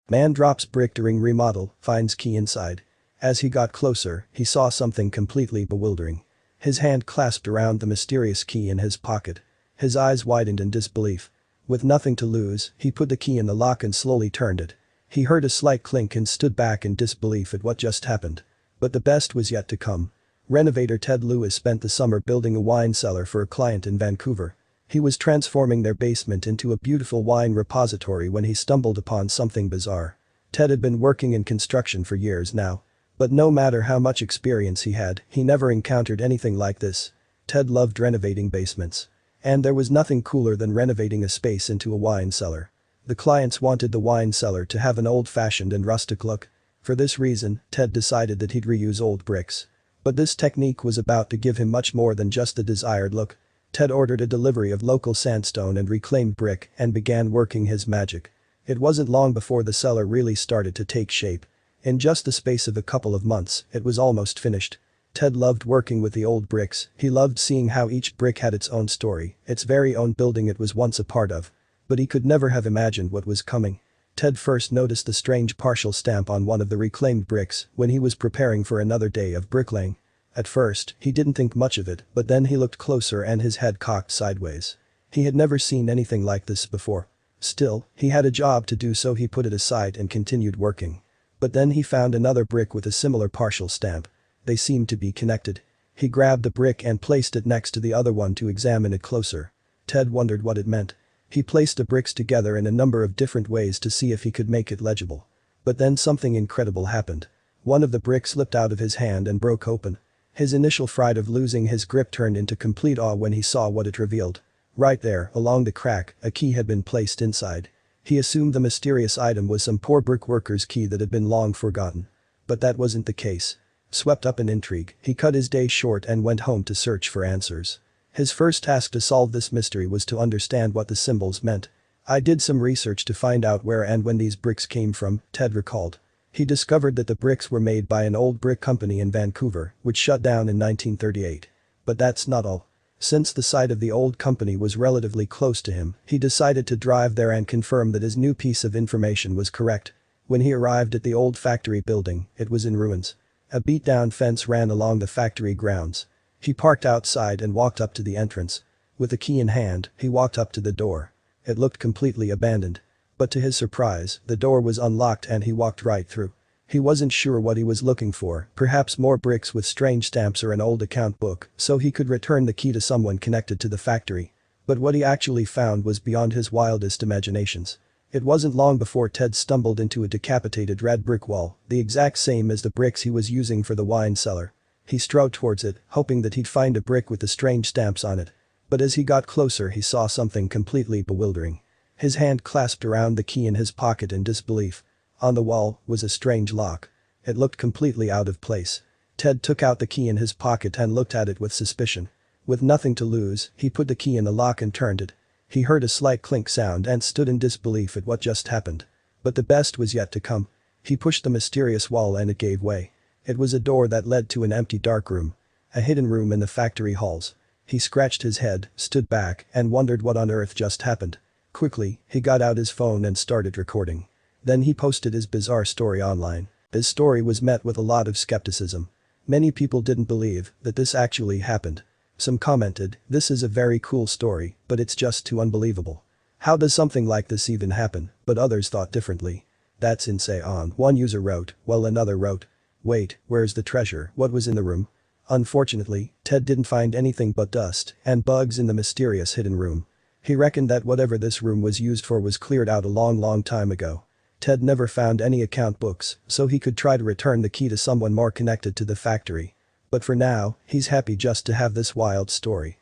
Man drops brick during remodel, finds key inside. As he got closer, he saw something completely bewildering. His hand clasped around the mysterious key in his pocket. His eyes widened in disbelief. With nothing to lose, he put the key in the lock and slowly turned it. He heard a slight clink and stood back in disbelief at what just happened. But the best was yet to come. Renovator Ted Lewis spent the summer building a wine cellar for a client in Vancouver. He was transforming their basement into a beautiful wine repository when he stumbled upon something bizarre. Ted had been working in construction for years now. But no matter how much experience he had, he never encountered anything like this. Ted loved renovating basements. And there was nothing cooler than renovating a space into a wine cellar. The clients wanted the wine cellar to have an old-fashioned and rustic look. For this reason, Ted decided that he'd reuse old bricks. But this technique was about to give him much more than just the desired look. Ted ordered a delivery of local sandstone and reclaimed brick and began working his magic. It wasn't long before the cellar really started to take shape. In just the space of a couple of months, it was almost finished. Ted loved working with the old bricks, he loved seeing how each brick had its own story, its very own building it was once a part of. But he could never have imagined what was coming. Ted first noticed the strange partial stamp on one of the reclaimed bricks when he was preparing for another day of bricklaying. At first, he didn't think much of it, but then he looked closer and his head cocked sideways. He had never seen anything like this before. Still, he had a job to do, so he put it aside and continued working. But then he found another brick with a similar partial stamp. They seemed to be connected. He grabbed the brick and placed it next to the other one to examine it closer. Ted wondered what it meant. He placed the bricks together in a number of different ways to see if he could make it legible. But then something incredible happened. One of the bricks slipped out of his hand and broke open. His initial fright of losing his grip turned into complete awe when he saw what it revealed. Right there, along the crack, a key had been placed inside. He assumed the mysterious item was some poor brickworker's key that had been long forgotten. But that wasn't the case. Swept up in intrigue, he cut his day short and went home to search for answers. His first task to solve this mystery was to understand what the symbols meant. I did some research to find out where and when these bricks came from, Ted recalled. He discovered that the bricks were made by an old brick company in Vancouver, which shut down in 1938. But that's not all. Since the site of the old company was relatively close to him, he decided to drive there and confirm that his new piece of information was correct. When he arrived at the old factory building, it was in ruins. A beat-down fence ran along the factory grounds. He parked outside and walked up to the entrance. With the key in hand, he walked up to the door. It looked completely abandoned. But to his surprise, the door was unlocked and he walked right through. He wasn't sure what he was looking for, perhaps more bricks with strange stamps or an old account book, so he could return the key to someone connected to the factory. But what he actually found was beyond his wildest imaginations. It wasn't long before Ted stumbled into a decapitated red brick wall, the exact same as the bricks he was using for the wine cellar. He strode towards it, hoping that he'd find a brick with the strange stamps on it. But as he got closer he saw something completely bewildering. His hand clasped around the key in his pocket in disbelief. On the wall was a strange lock. It looked completely out of place. Ted took out the key in his pocket and looked at it with suspicion. With nothing to lose, he put the key in the lock and turned it. He heard a slight clink sound and stood in disbelief at what just happened. But the best was yet to come. He pushed the mysterious wall and it gave way. It was a door that led to an empty dark room. A hidden room in the factory halls. He scratched his head, stood back, and wondered what on earth just happened. Quickly, he got out his phone and started recording. Then he posted his bizarre story online. His story was met with a lot of skepticism. Many people didn't believe that this actually happened. Some commented, "This is a very cool story, but it's just too unbelievable. How does something like this even happen?" But others thought differently. "That's insane." One user wrote, while another wrote, "Wait, where's the treasure? What was in the room?" Unfortunately, Ted didn't find anything but dust and bugs in the mysterious hidden room. He reckoned that whatever this room was used for was cleared out a long time ago. Ted never found any account books, so he could try to return the key to someone more connected to the factory. But for now, he's happy just to have this wild story.